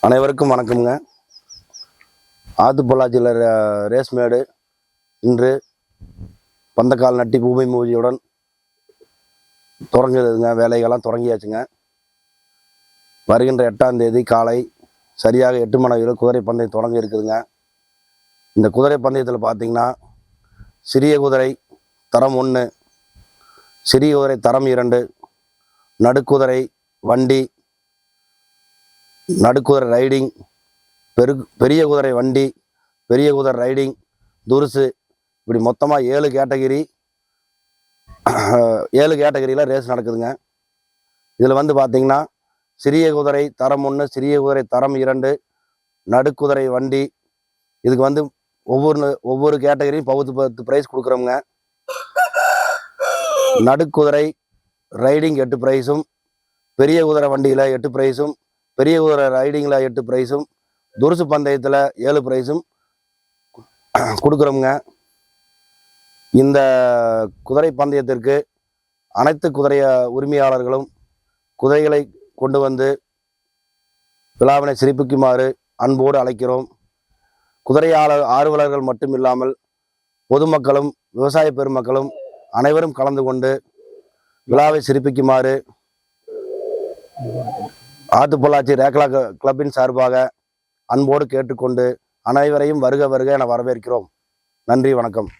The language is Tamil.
அனைவருக்கும் வணக்கம்ங்க. ஆத்துப்பொள்ளாச்சியில் ரேஸ் மேடு இன்று பந்தக்கால் நட்டி பூமி பூஜையுடன் தொடங்குதுங்க. வேலைகள்லாம் தொடங்கியாச்சுங்க. வருகின்ற 8ஆம் தேதி காலை சரியாக 8 மணி குதிரை பந்தயம் தொடங்க இருக்குதுங்க. இந்த குதிரை பந்தயத்தில் பார்த்திங்கன்னா சிறிய குதிரை தரம் 1, சிறிய குதிரை தரம் 2, நடுக்குதிரை வண்டி, நடுக்குதிரை ரைடிங், பெரிய குதிரை வண்டி, பெரிய குதிரை ரைடிங், துருசு, இப்படி மொத்தமாக 7 கேட்டகரியில் ரேஸ் நடக்குதுங்க. இதில் வந்து பார்த்திங்கன்னா சிறிய குதிரை தரம் 1, சிறிய குதிரை தரம் 2, நடுக்குதிரை வண்டி, இதுக்கு வந்து ஒவ்வொரு கேட்டகரியும் 10 ப்ரைஸ் கொடுக்குறோங்க. நடுக்குதிரை ரைடிங் 8 ப்ரைஸும், பெரிய குதிரை வண்டியில் 8 ப்ரைஸும், பெரிய குதிரை ரைடிங்கில் 8 ப்ரைஸும், துருசு பந்தயத்தில் 7 ப்ரைஸும் கொடுக்குறோங்க. இந்த குதிரை பந்தயத்திற்கு அனைத்து குதிரை உரிமையாளர்களும் குதிரைகளை கொண்டு வந்து விழாவினை சிறப்பிக்குமாறு அன்போடு அழைக்கிறோம். ஆர்வலர்கள் மட்டும் இல்லாமல் பொதுமக்களும் விவசாய பெருமக்களும் அனைவரும் கலந்து கொண்டு விழாவை சிறப்பிக்குமாறு ஆத்துப்பொள்ளாச்சி ரேக்லா கிளப்பின் சார்பாக அன்போடு கேட்டுக்கொண்டு அனைவரையும் வருக வருக என வரவேற்கிறோம். நன்றி, வணக்கம்.